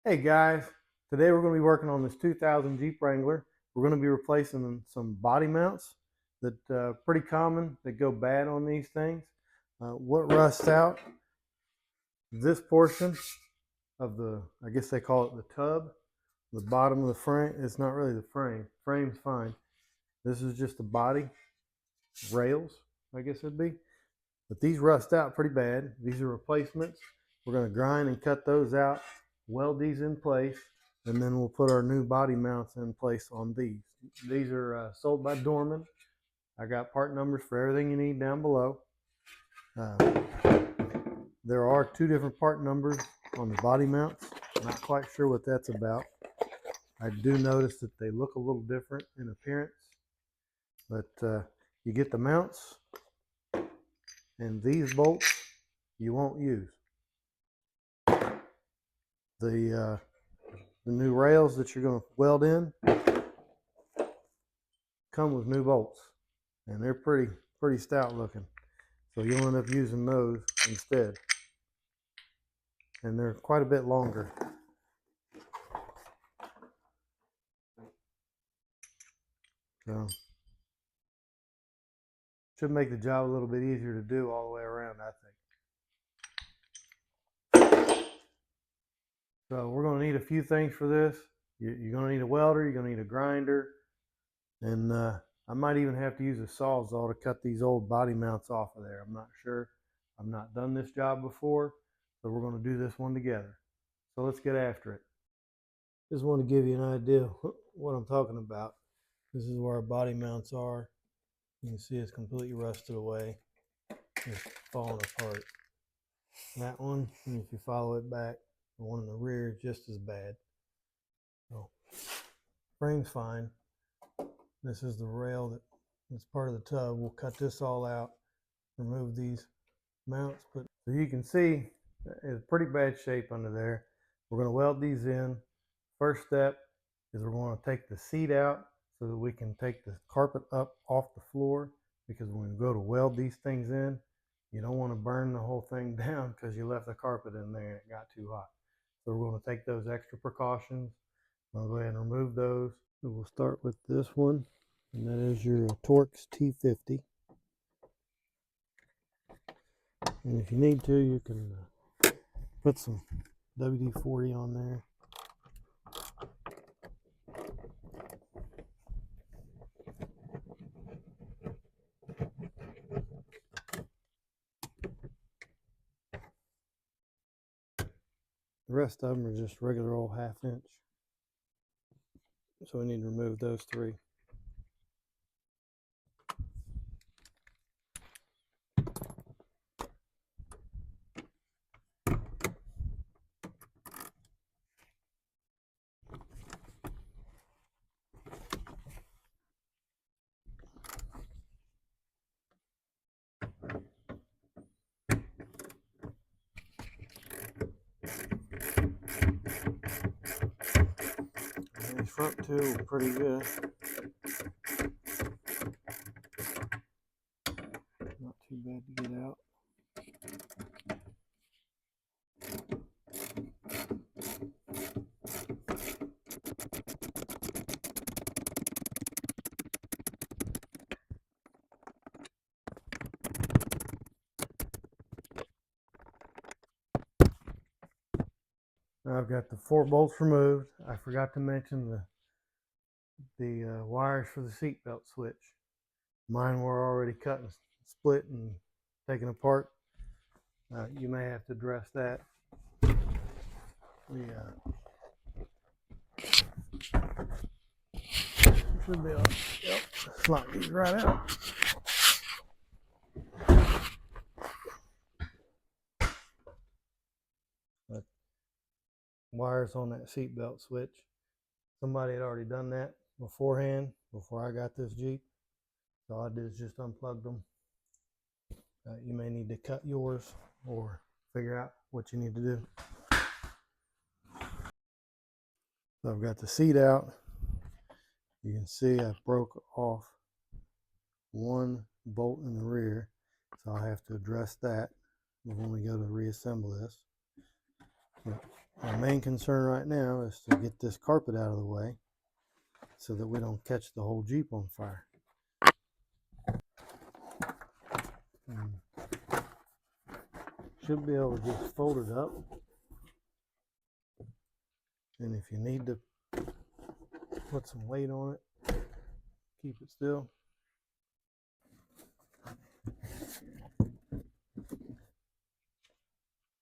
Hey guys, today we're going to be working on this 2000 Jeep Wrangler. We're going to be replacing some body mounts that pretty common that go bad on these things. What rusts out? This portion of I guess they call it the tub, the bottom of the frame. It's not really the frame. Frame's fine. This is just the body rails, I guess it'd be. But these rust out pretty bad. These are replacements. We're going to grind and cut those out, weld these in place, and then we'll put our new body mounts in place on these. These are sold by Dorman. I got part numbers for everything you need down below. There are two different part numbers on the body mounts. Not quite sure what that's about. I do notice that they look a little different in appearance, but you get the mounts, and these bolts you won't use. The new rails that you're going to weld in come with new bolts, and they're pretty stout looking, so you'll end up using those instead, and they're quite a bit longer. So should make the job a little bit easier to do all the way around, I think. So we're going to need a few things for this. You're going to need a welder, you're going to need a grinder, and I might even have to use a sawzall to cut these old body mounts off of there. I'm not sure. I've not done this job before, so we're going to do this one together. So let's get after it. Just want to give you an idea what I'm talking about. This is where our body mounts are. You can see it's completely rusted away. It's falling apart. That one, and if you follow it back, the one in the rear is just as bad. So, frame's fine. This is the rail that's part of the tub. We'll cut this all out, remove these mounts. But so you can see it's pretty bad shape under there. We're going to weld these in. First step is we're going to take the seat out so that we can take the carpet up off the floor, because when we go to weld these things in, you don't want to burn the whole thing down because you left the carpet in there and it got too hot. So we're going to take those extra precautions. I'll go ahead and remove those. So we'll start with this one, and that is your Torx T50. And if you need to, you can put some WD-40 on there. The rest of them are just regular old 1/2 inch. So we need to remove those three. These front two are pretty good. Not too bad to get out. Now I've got the 4 bolts removed. I forgot to mention the wires for the seatbelt switch. Mine were already cut and split and taken apart. You may have to address that. Should be able to, yep, slide these right out. But wires on that seatbelt switch. Somebody had already done that beforehand, before I got this Jeep. So all I did is just unplug them. You may need to cut yours or figure out what you need to do. So I've got the seat out. You can see I broke off one bolt in the rear, so I'll have to address that when we go to reassemble this. But My main concern right now is to get this carpet out of the way so that we don't catch the whole Jeep on fire. Should be able to just fold it up. And if you need to put some weight on it, keep it still.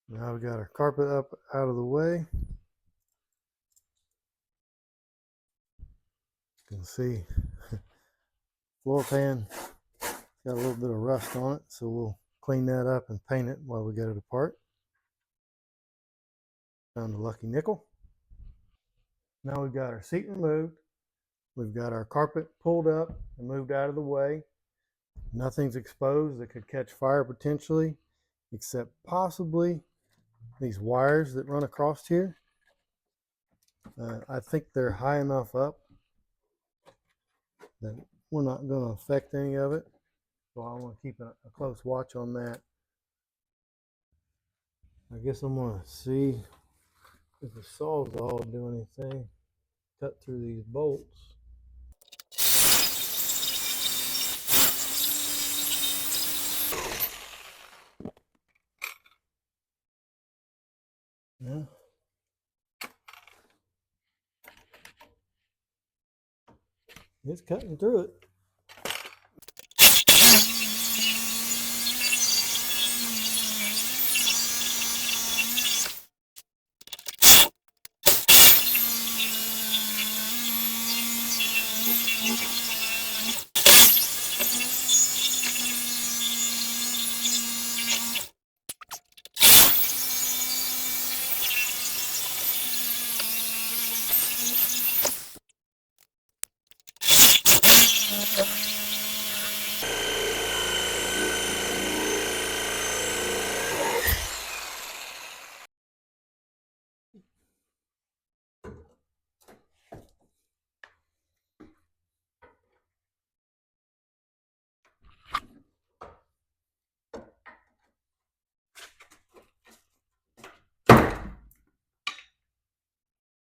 Now we got our carpet up out of the way. You can see floor pan got a little bit of rust on it, so we'll clean that up and paint it while we get it apart. Found a lucky nickel. Now we've got our seat removed. We've got our carpet pulled up and moved out of the way. Nothing's exposed that could catch fire potentially, except possibly these wires that run across here. I think they're high enough up that we're not going to affect any of it. So I want to keep a close watch on that. I guess I'm going to see if the sawzall do anything. Cut through these bolts. Yeah. It's cutting through it.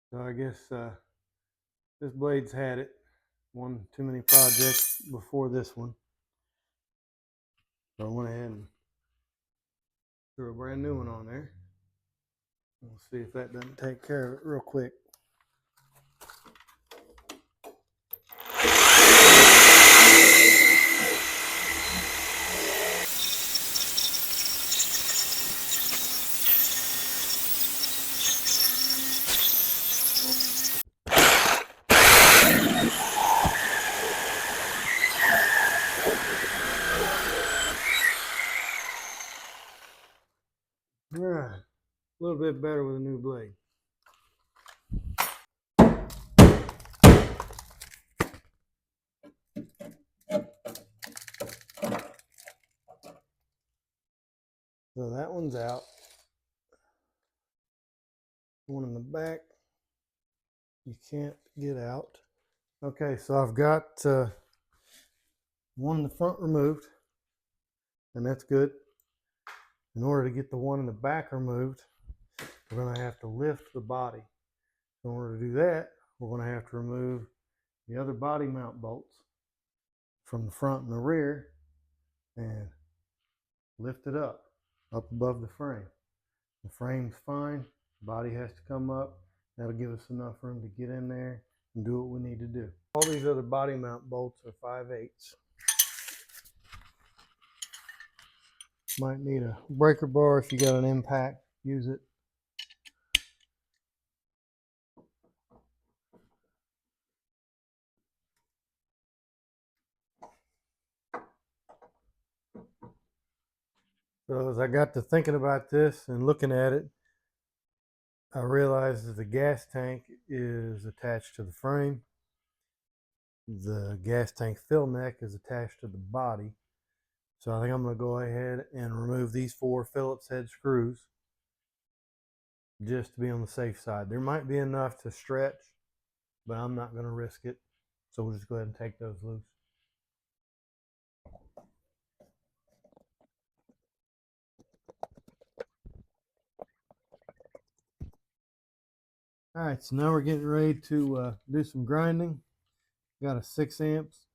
So I guess this blade's had it. One too many projects before this one. So I went ahead and threw a brand new one on there. We'll see if that doesn't take care of it real quick. All right, a little bit better with a new blade. So that one's out. One in the back, you can't get out. Okay, so I've got one in the front removed, and that's good. In order to get the one in the back removed, we're going to have to lift the body. In order to do that, we're going to have to remove the other body mount bolts from the front and the rear and lift it up above the frame. The frame's fine, the body has to come up. That'll give us enough room to get in there and do what we need to do. All these other body mount bolts are 5/8. Might need a breaker bar if you got an impact, use it. So as I got to thinking about this and looking at it, I realized that the gas tank is attached to the frame. The gas tank fill neck is attached to the body. So I think I'm going to go ahead and remove these 4 Phillips head screws just to be on the safe side. There might be enough to stretch, but I'm not going to risk it. So we'll just go ahead and take those loose. All right, so now we're getting ready to do some grinding. Got a 6 amps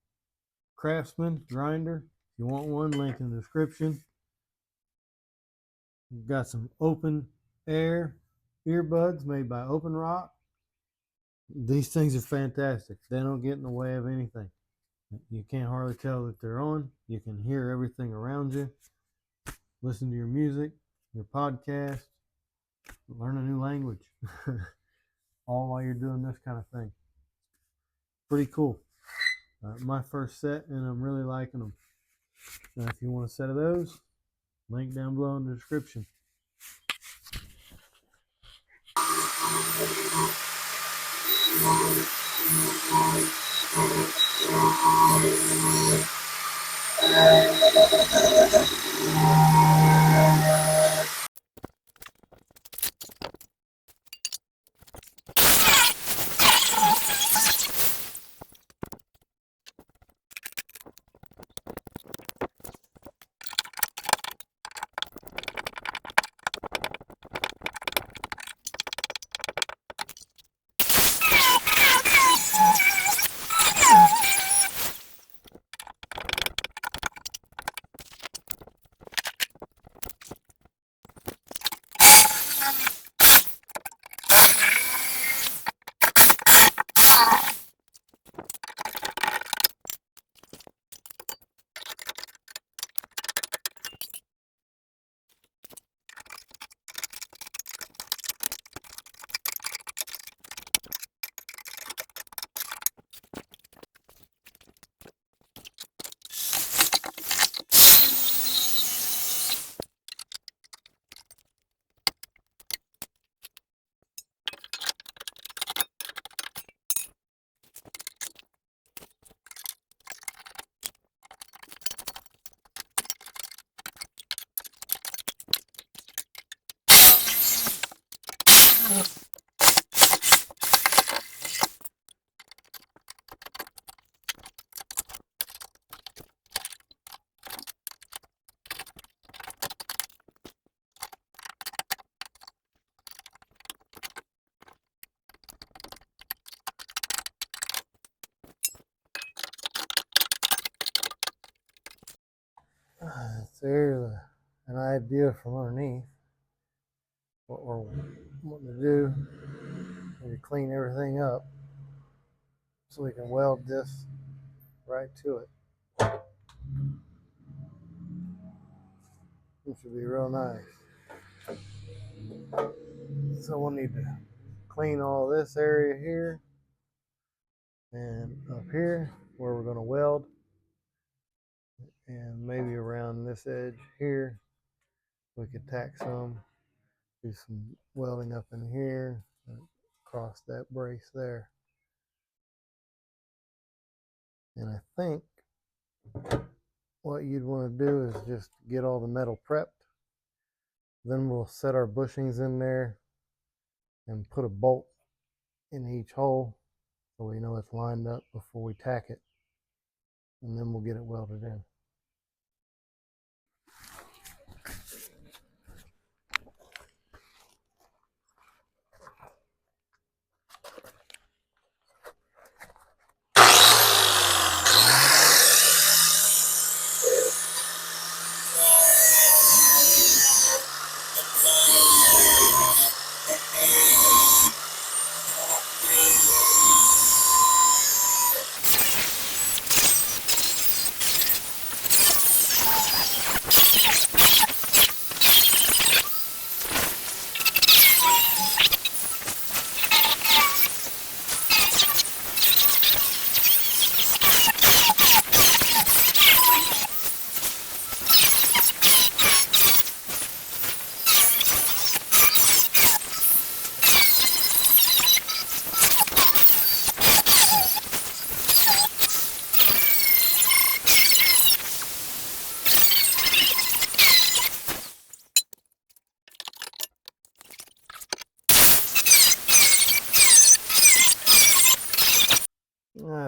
Craftsman grinder. If you want one, link in the description. We've got some open air earbuds made by Open Rock. These things are fantastic. They don't get in the way of anything. You can't hardly tell that they're on. You can hear everything around you. Listen to your music, your podcast, learn a new language, all while you're doing this kind of thing. Pretty cool. My first set, and I'm really liking them. Now, if you want a set of those, link down below in the description. There's an idea from underneath. What we're wanting to do is clean everything up so we can weld this right to it. It should be real nice. So we'll need to clean all this area here and up here where we're going to weld, and maybe around this edge here we could tack some, do some welding up in here across that brace there. And I think what you'd want to do is just get all the metal prepped. Then we'll set our bushings in there and put a bolt in each hole so we know it's lined up before we tack it. And then we'll get it welded in.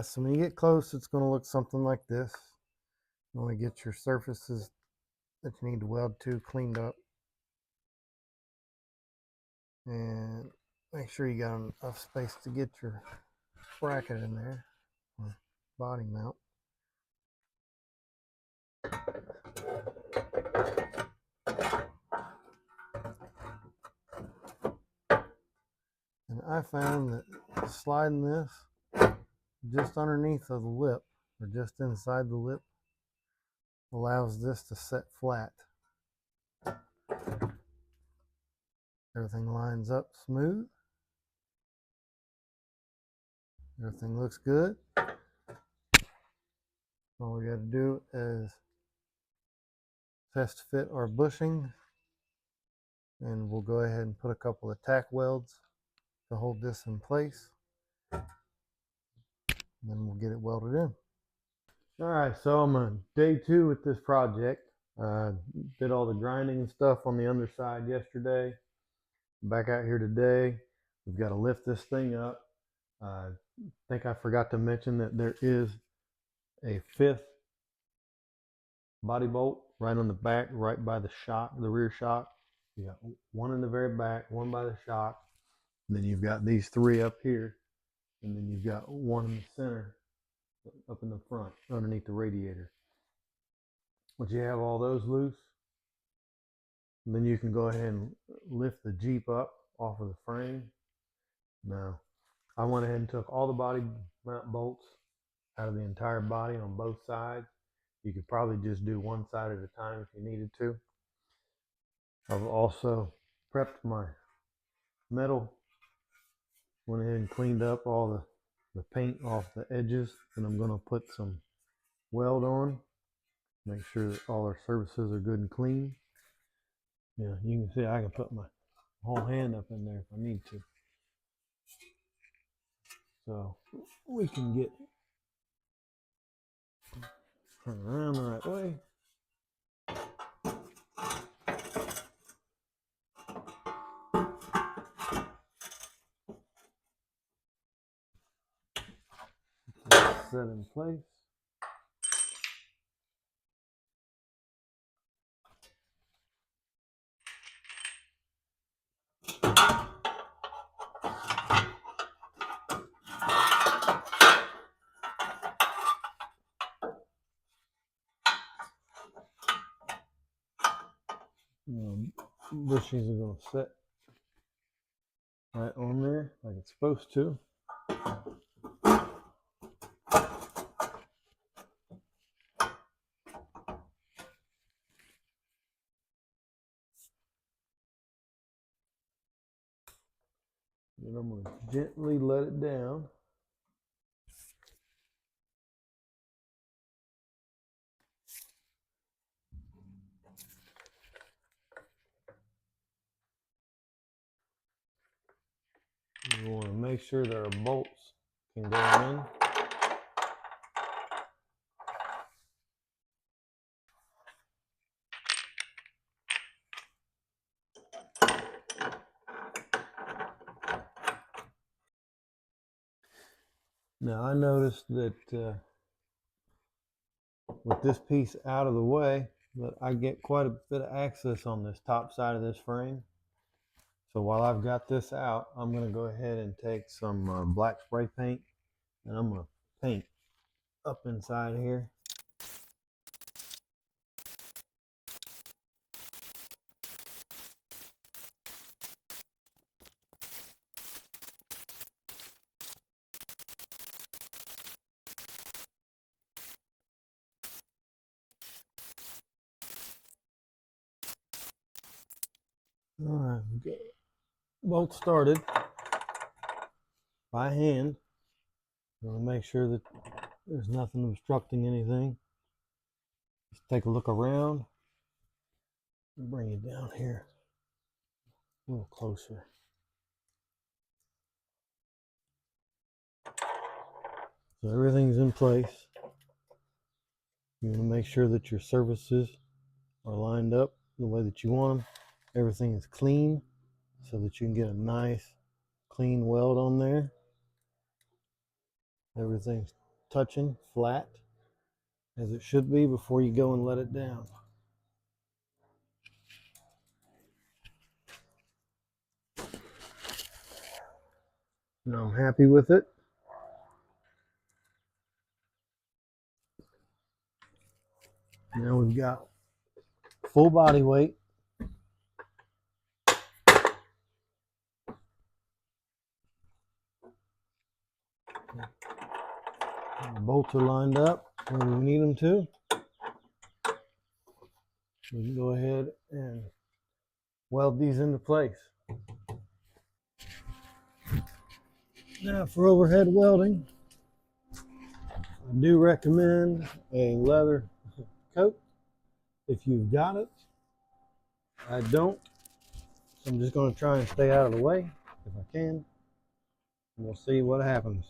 So when you get close, it's going to look something like this. You want to get your surfaces that you need to weld to cleaned up. And make sure you got enough space to get your bracket in there, or body mount. And I found that sliding this just underneath of the lip, or just inside the lip, allows this to set flat. Everything lines up smooth. Everything looks good. All we got to do is test fit our bushing, and we'll go ahead and put a couple of tack welds to hold this in place. And then we'll get it welded in. All right, so I'm on day 2 with this project. Did all the grinding and stuff on the underside yesterday. Back out here today. We've got to lift this thing up. I think I forgot to mention that there is a 5th body bolt right on the back, right by the shock, the rear shock. You got one in the very back, one by the shock, and then you've got these 3 up here, and then you've got one in the center up in the front underneath the radiator. Once you have all those loose, then you can go ahead and lift the Jeep up off of the frame. Now, I went ahead and took all the body mount bolts out of the entire body on both sides. You could probably just do one side at a time if you needed to. I've also prepped my metal, went ahead and cleaned up all the paint off the edges, and I'm going to put some weld on, make sure that all our surfaces are good and clean. Yeah, you can see I can put my whole hand up in there if I need to. So we can get turn around the right way. Set in place. Bushings are going to set right on there like it's supposed to. And I'm going to gently let it down. We want to make sure that our bolts can go in. Now I noticed that with this piece out of the way, that I get quite a bit of access on this top side of this frame. So while I've got this out, I'm going to go ahead and take some black spray paint, and I'm going to paint up inside here. All right, okay. Bolt started by hand. I'm going to make sure that there's nothing obstructing anything. Just take a look around and bring it down here a little closer. So everything's in place. You want to make sure that your surfaces are lined up the way that you want them. Everything is clean so that you can get a nice clean weld on there. Everything's touching flat as it should be before you go and let it down. And I'm happy with it. Now we've got full body weight. The bolts are lined up where we need them to. We can go ahead and weld these into place. Now for overhead welding, I do recommend a leather coat if you've got it. I don't, so I'm just going to try and stay out of the way if I can, and we'll see what happens.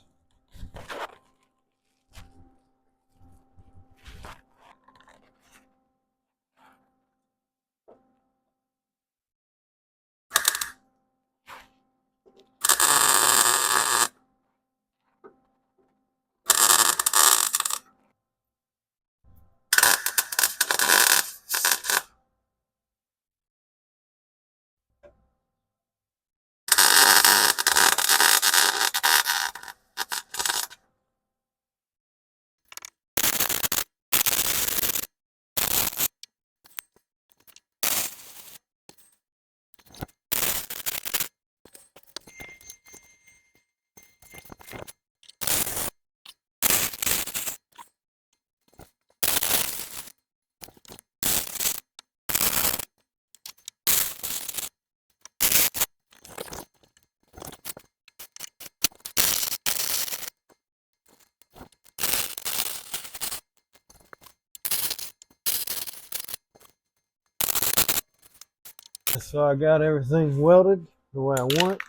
So I got everything welded the way I want it.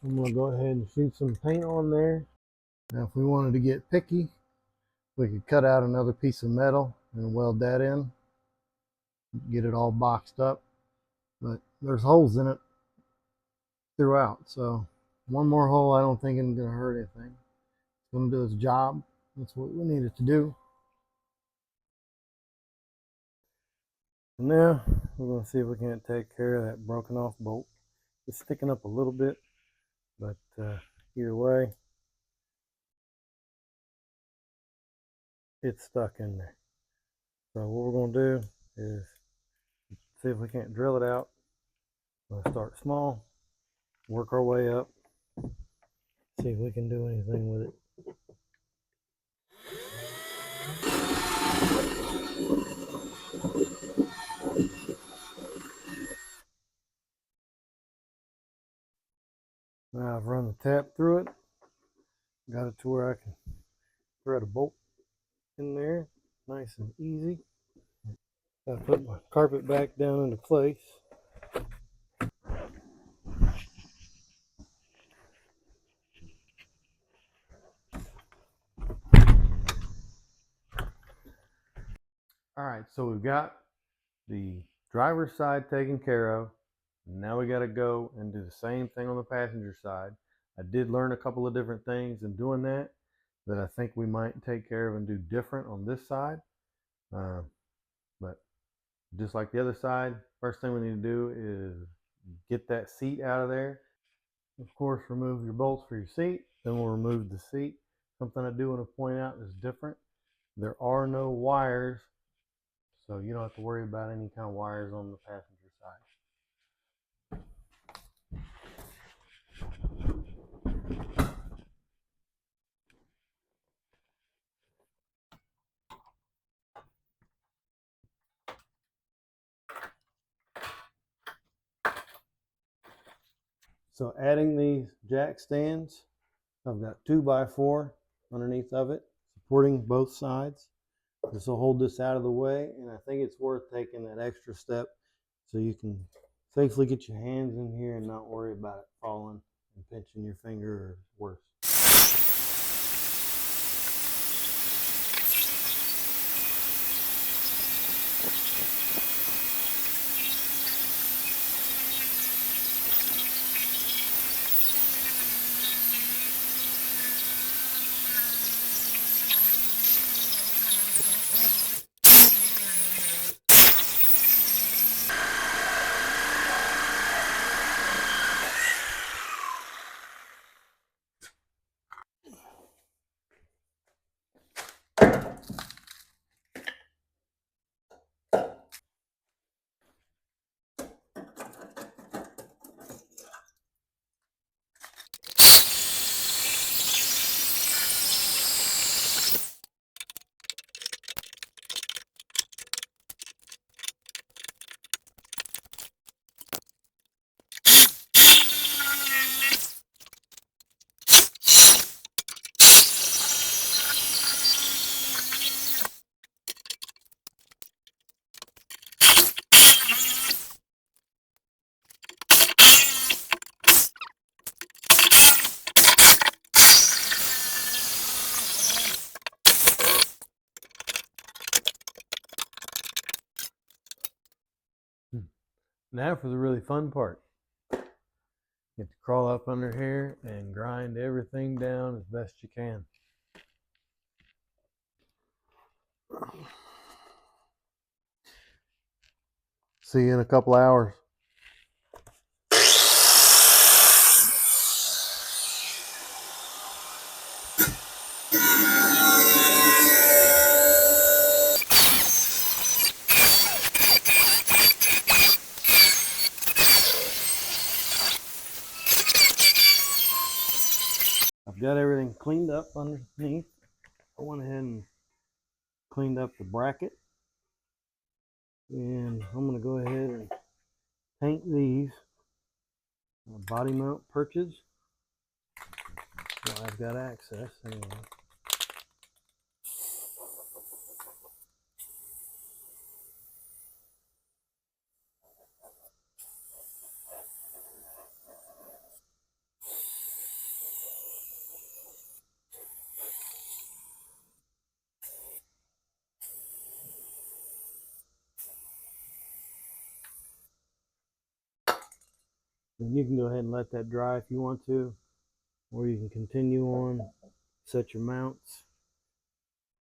I'm going to go ahead and shoot some paint on there. Now if we wanted to get picky, we could cut out another piece of metal and weld that in, get it all boxed up. But there's holes in it throughout, so one more hole I don't think is going to hurt anything. It's going to do its job. That's what we need it to do. And now we're going to see if we can't take care of that broken off bolt. It's sticking up a little bit, but either way, it's stuck in there. So what we're going to do is see if we can't drill it out. We'll start small, work our way up, see if we can do anything with it. Now I've run the tap through it, got it to where I can thread a bolt in there, nice and easy. I put my carpet back down into place. All right, so we've got the driver's side taken care of. Now we got to go and do the same thing on the passenger side. I did learn a couple of different things in doing that I think we might take care of and do different on this side. But just like the other side, first thing we need to do is get that seat out of there. Of course, remove your bolts for your seat. Then we'll remove the seat. Something I do want to point out is different. There are no wires, so you don't have to worry about any kind of wires on the passenger side. So adding these jack stands, I've got 2x4 underneath of it, supporting both sides. This will hold this out of the way, and I think it's worth taking that extra step so you can safely get your hands in here and not worry about it falling and pinching your finger or worse. Now for the really fun part. Get to crawl up under here and grind everything down as best you can. See you in a couple hours. I've got everything cleaned up underneath. I went ahead and cleaned up the bracket. And I'm going to go ahead and paint these body mount perches. Well, I've got access anyway. And you can go ahead and let that dry if you want to, or you can continue on, set your mounts.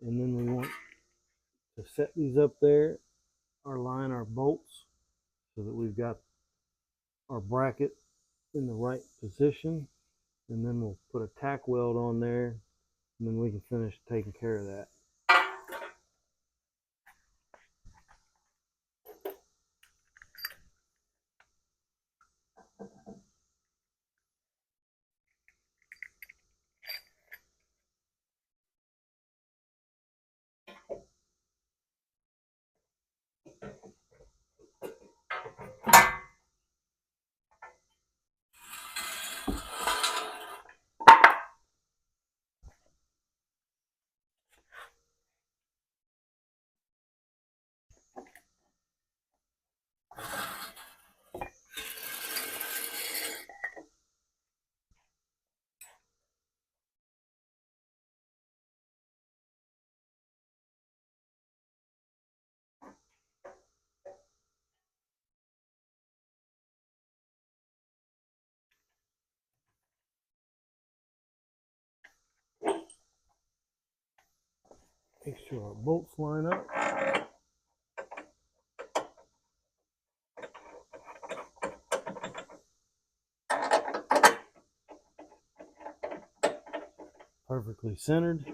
And then we want to set these up there, or line our bolts so that we've got our bracket in the right position. And then we'll put a tack weld on there, and then we can finish taking care of that. Make sure our bolts line up. Perfectly centered.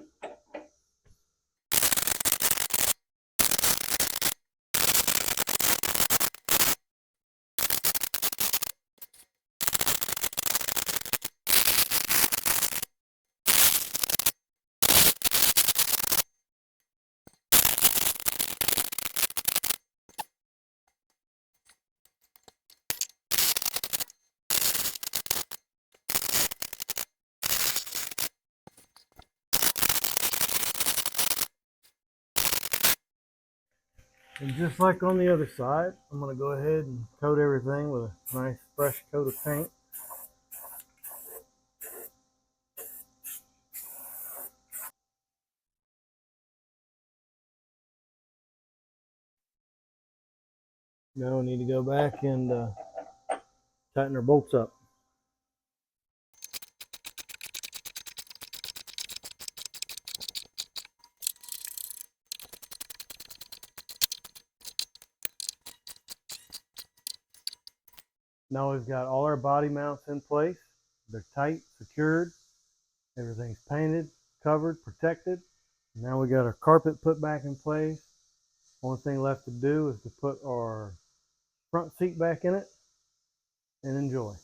And just like on the other side, I'm going to go ahead and coat everything with a nice fresh coat of paint. Now we need to go back and tighten our bolts up. Now we've got all our body mounts in place. They're tight, secured. Everything's painted, covered, protected. Now we got our carpet put back in place. Only thing left to do is to put our front seat back in it and enjoy.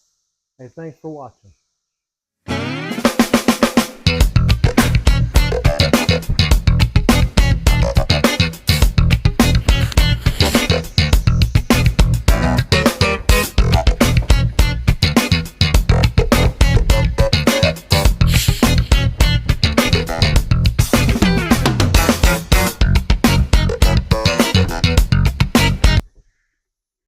Hey, thanks for watching.